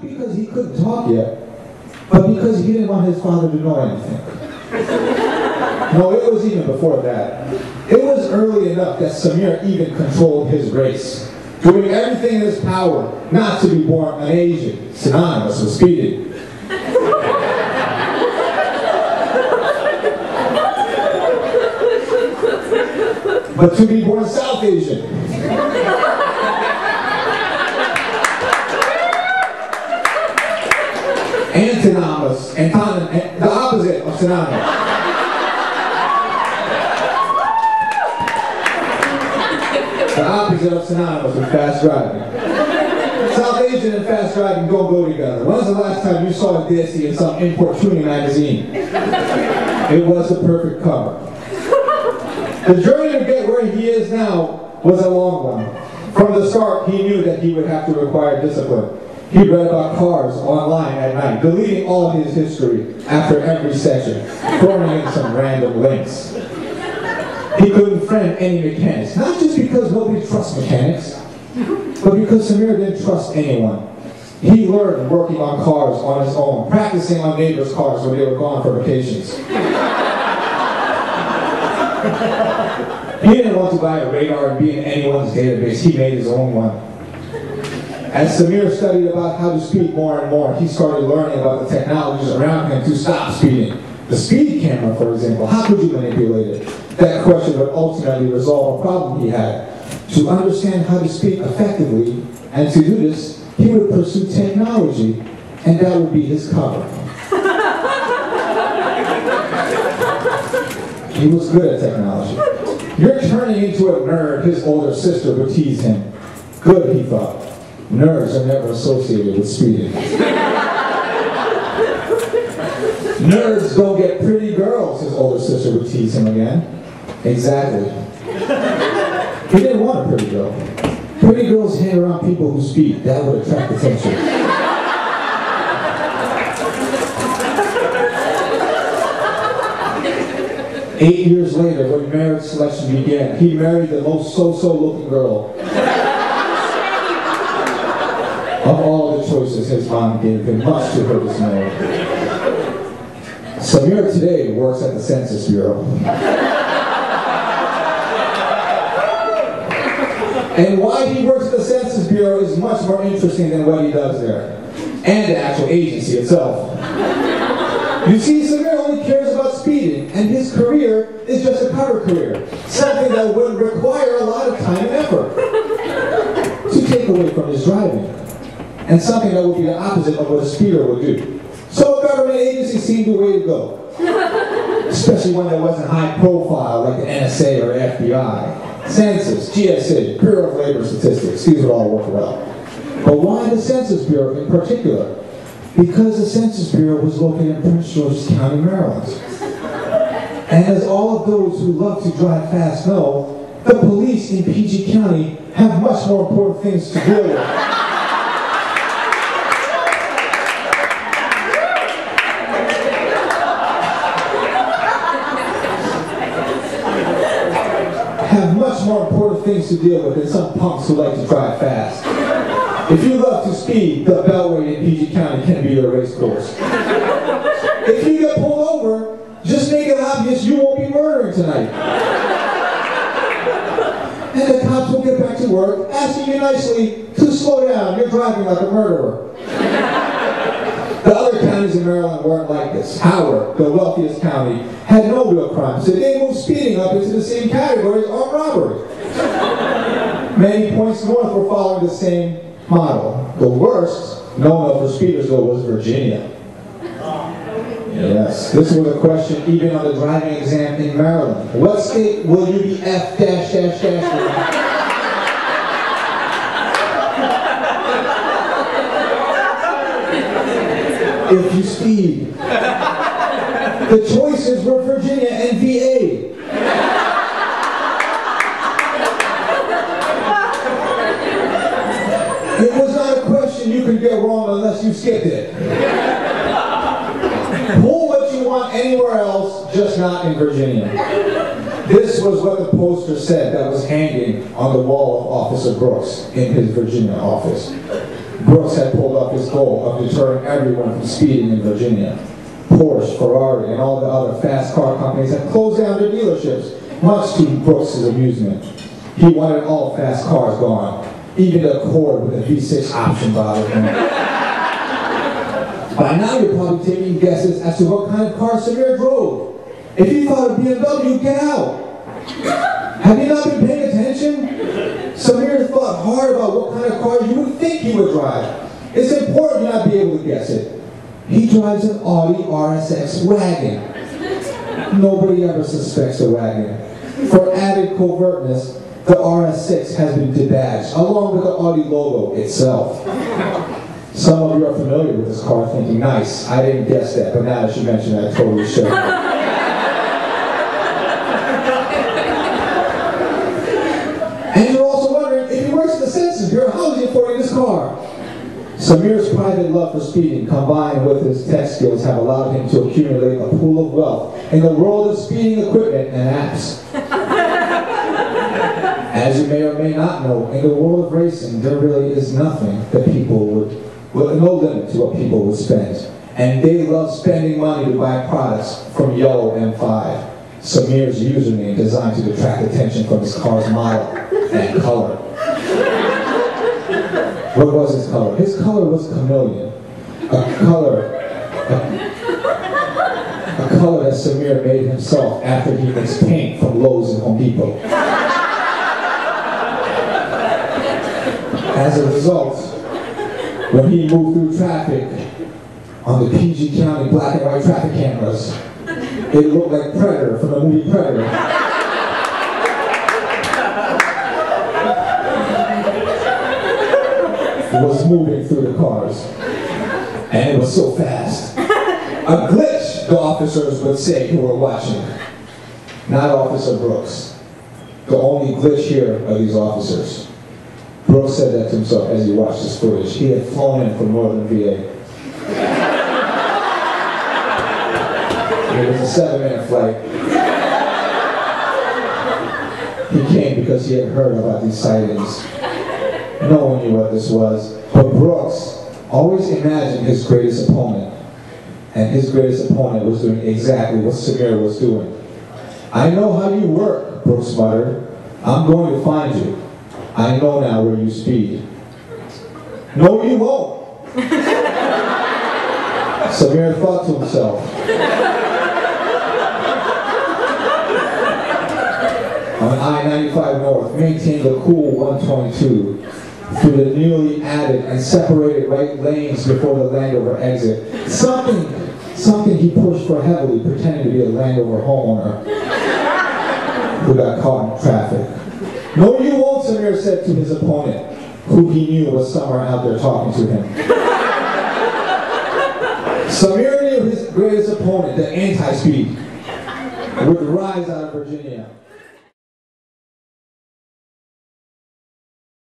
because he couldn't talk yet, but because he didn't want his father to know anything. No, it was even before that. It was early enough that Samir even controlled his race, doing everything in his power not to be born an Asian, synonymous with speeding. But to be born South Asian. Antonymous, the opposite of synonymous. The opposite of synonymous with fast driving. South Asian and fast driving don't go together. When was the last time you saw a Desi in some import tuning magazine? It was the perfect cover. The journey to get where he is now was a long one. From the start, he knew that he would have to require discipline. He read about cars online at night, deleting all his history after every session, throwing in some random links. He couldn't friend any mechanics, not just because nobody trusts mechanics, but because Samir didn't trust anyone. He learned working on cars on his own, practicing on neighbors' cars when they were gone for vacations. He didn't want to buy a radar and be in anyone's database. He made his own one. As Samir studied about how to speed more and more, he started learning about the technologies around him to stop speeding. The speed camera, for example, how could you manipulate it? That question would ultimately resolve a problem he had. To understand how to speak effectively, and to do this, he would pursue technology, and that would be his cover. He was good at technology. You're turning into a nerd, his older sister would tease him. Good, he thought. Nerds are never associated with speeding. Nerds don't get pretty girls, his older sister would tease him again. Exactly. He didn't want a pretty girl. Pretty girls hang around people who speed. That would attract attention. Eight years later, when marriage selection began, he married the most so-so looking girl. Of all the choices his mom gave him, much to her dismay. Samir today works at the Census Bureau. And why he works at the Census Bureau is much more interesting than what he does there, and the actual agency itself. You see, Shahryar only cares about speeding, and his career is just a cover career, something that would require a lot of time and effort to take away from his driving, and something that would be the opposite of what a speeder would do. So a government agency seemed the way to go, especially one that wasn't high profile like the NSA or FBI. Census, GSA, Bureau of Labor Statistics, these would all work well. But why the Census Bureau in particular? Because the Census Bureau was located in Prince George's County, Maryland. And as all of those who love to drive fast know, the police in PG County have much more important things to deal with. More important things to deal with than some punks who like to drive fast. If you love to speed, the Beltway in PG County can be your race course. If you get pulled over, just make it obvious you won't be murdering tonight. And the cops will get back to work, asking you nicely to slow down. You're driving like a murderer. The other counties in Maryland weren't like this. Howard, the wealthiest county, had no real crime, so they moved speeding up into the same category as armed robbery. Many points north were following the same model. The worst known of for speeders, though, was Virginia. Yes, this was a question even on the driving exam in Maryland. What state will you be F dash dash dash in? If you speed. The choices were Virginia and VA. It was not a question you could get wrong unless you skipped it. Pull what you want anywhere else, just not in Virginia. This was what the poster said that was hanging on the wall of Officer Brooks in his Virginia office. Brooks had pulled off his goal of deterring everyone from speeding in Virginia. Porsche, Ferrari, and all the other fast car companies had closed down their dealerships, much to Brooks' amusement. He wanted all fast cars gone, even the Accord with a V6 option bothered him. By now you're probably taking guesses as to what kind of car Shahryar drove. If you thought of BMW, get out! Have you not been paying attention? Shahryar thought hard about what kind of car you would think he would drive. It's important you not be able to guess it. He drives an Audi RSX wagon. Nobody ever suspects a wagon. For added covertness, the RS6 has been debadged, along with the Audi logo itself. Some of you are familiar with this car thinking, nice, I didn't guess that, but now that you mention it, I totally should. And you're also wondering, if he works at the Census Bureau, how is he affording this car? Shahryar's private love for speeding, combined with his tech skills, have allowed him to accumulate a pool of wealth in the world of speeding equipment and apps. As you may or may not know, in the world of racing, there really is nothing that people would, no limit to what people would spend. And they love spending money to buy products from Yellow M5. Shahryar's username designed to attract attention from his car's model and color. What was his color? His color was chameleon. A color that Shahryar made himself after he mixed paint from Lowe's and Home Depot. As a result, when he moved through traffic on the PG County black and white traffic cameras, it looked like Predator from the movie Predator. Was moving through the cars, and it was so fast. A glitch, the officers would say who were watching. Not Officer Brooks. The only glitch here are these officers. Brooks said that to himself as he watched this footage. He had flown in from Northern VA. It was a 7-minute flight. He came because he had heard about these sightings. No one knew what this was, but Brooks always imagined his greatest opponent, and his greatest opponent was doing exactly what Shahryar was doing. I know how you work, Brooks muttered. I'm going to find you. I know now where you speed. No, you won't. Shahryar thought to himself. On I-95 North, maintain the cool 122 through the newly added and separated right lanes before the Landover exit. Something he pushed for heavily, pretending to be a Landover homeowner who got caught in traffic. No, you won't, Shahryar said to his opponent, who he knew was somewhere out there talking to him. Shahryar knew his greatest opponent, the anti-speed, would rise out of Virginia.